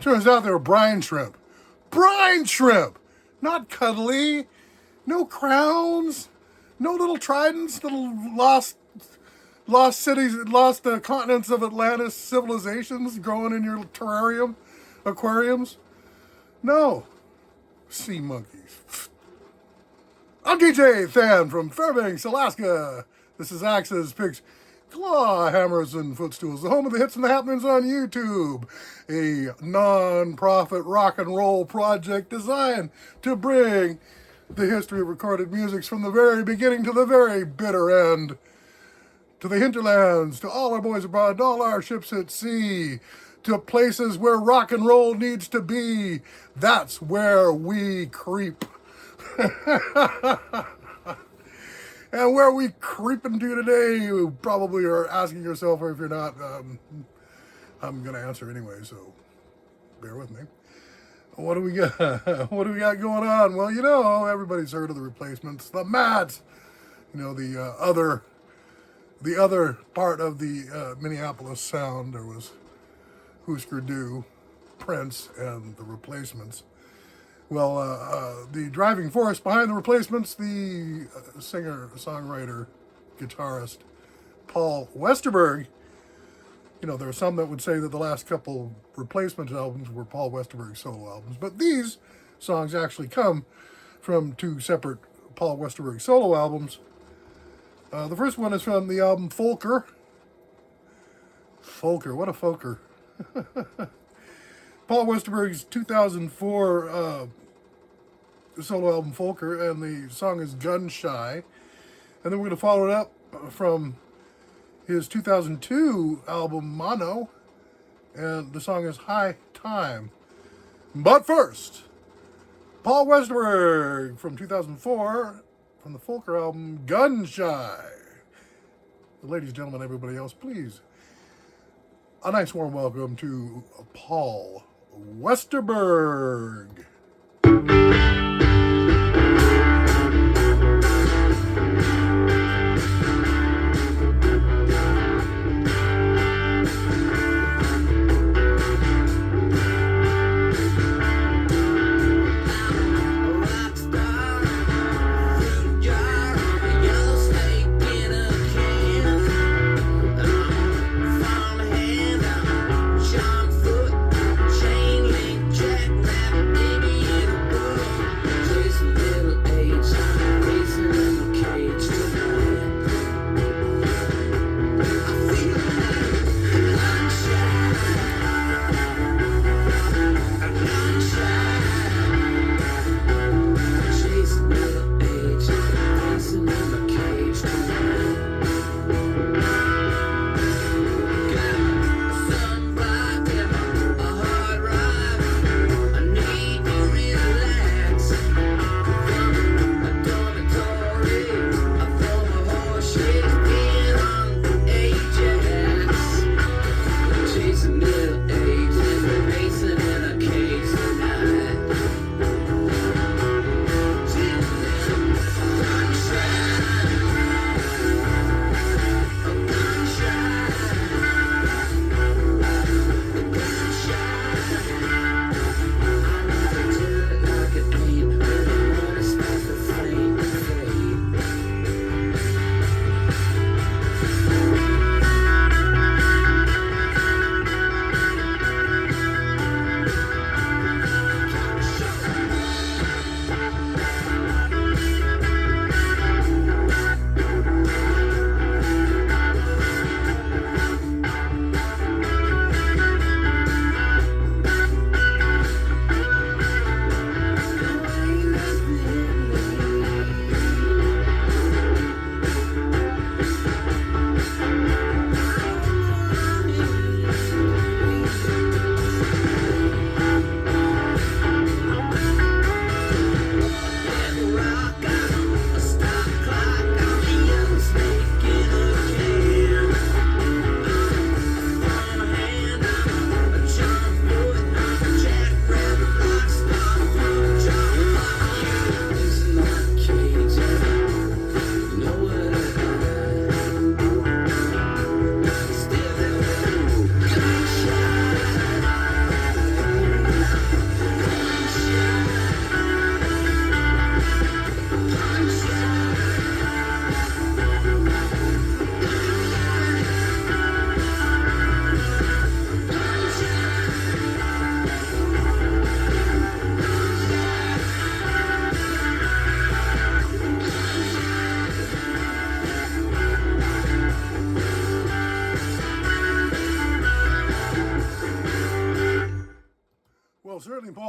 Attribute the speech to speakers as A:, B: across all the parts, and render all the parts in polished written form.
A: Turns out they were brine shrimp. Brine shrimp! Not cuddly. No crowns. No little tridents, little lost cities, lost continents of Atlantis civilizations growing in your terrarium, aquariums. No. Sea monkeys. I'm DJ Than from Fairbanks, Alaska. This is Axes, Picks, Claw Hammers, and Footstools, the home of the hits and the happenings on YouTube. A non-profit rock and roll project designed to bring the history of recorded music from the very beginning to the very bitter end. To the hinterlands, to all our boys abroad, to all our ships at sea, to places where rock and roll needs to be. That's where we creep. And where we creeping to today, you probably are asking yourself, or if you're not, I'm going to answer anyway, so bear with me. What do we got? What do we got going on? Well, you know, everybody's heard of the Replacements, the Mats. You know, the other part of the Minneapolis sound. There was Husker Du, Prince, and the Replacements. Well, the driving force behind the Replacements, the singer, songwriter, guitarist, Paul Westerberg. You know, there are some that would say that the last couple Replacements albums were Paul Westerberg solo albums, but these songs actually come from two separate Paul Westerberg solo albums. The first one is from the album Folker. Folker, what a folker. Paul Westerberg's 2004 solo album Folker, and the song is Gun Shy. And then we're going to follow it up from his 2002 album Mono, and the song is High Time. But first, Paul Westerberg from 2004, from the Folker album Gun Shy. Ladies and gentlemen, everybody else, please, a nice warm welcome to Paul Westerberg.
B: Chain link, jackknife, baby.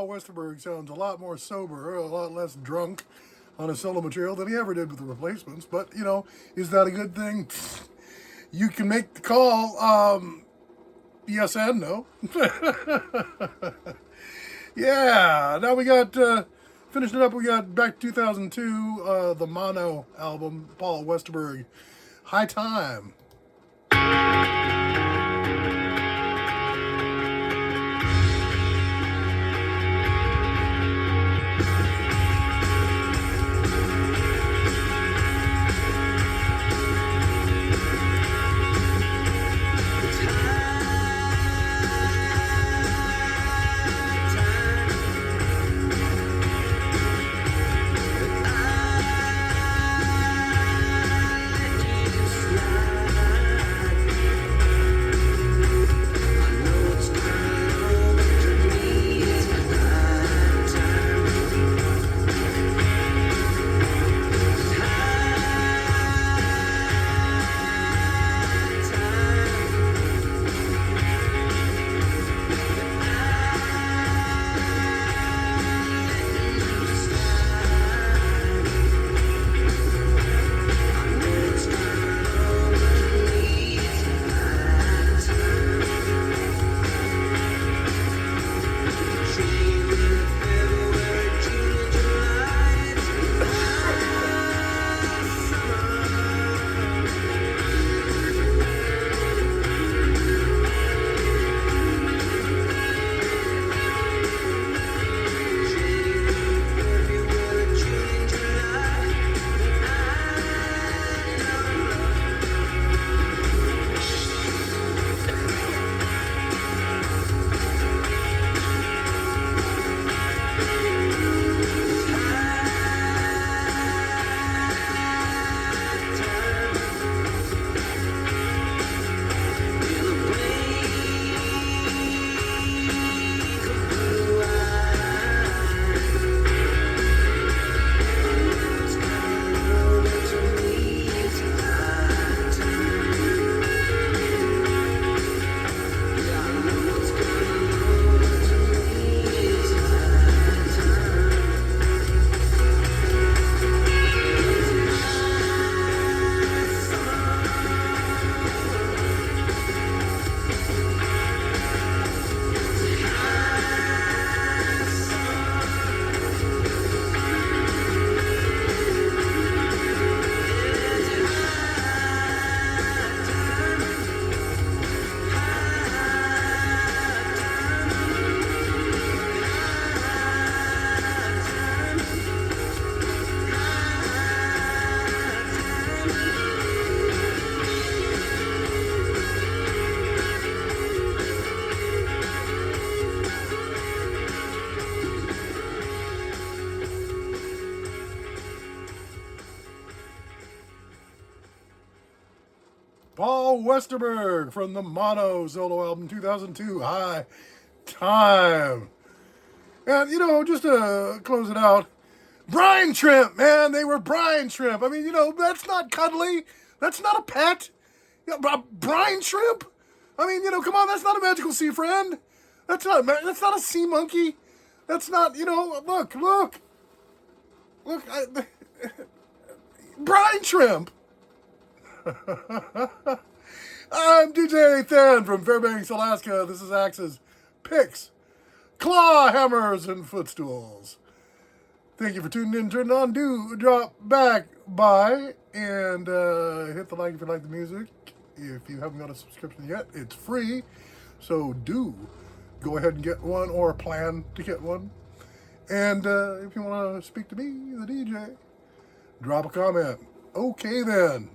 A: Paul Westerberg sounds a lot more sober, a lot less drunk on his solo material than he ever did with the Replacements. But, you know, is that a good thing? You can make the call. Yes and no. Yeah, now we got, finishing it up, we got back to 2002, the Mono album, Paul Westerberg, High Time. Paul Westerberg from the Mono solo album 2002, High Time. And, you know, just to close it out, brine shrimp, man, they were brine shrimp. I mean, you know, that's not cuddly. That's not a pet. You know, brine shrimp? I mean, you know, come on, that's not a magical sea friend. That's not a sea monkey. That's not, you know, look. Brine shrimp. I'm DJ Than from Fairbanks, Alaska. This is Axe's Picks, Claw Hammers, and Footstools. Thank you for tuning in. Turn it on. Do drop back by and hit the like if you like the music. If you haven't got a subscription yet, it's free. So do go ahead and get one or plan to get one. And if you want to speak to me, the DJ, drop a comment. Okay then.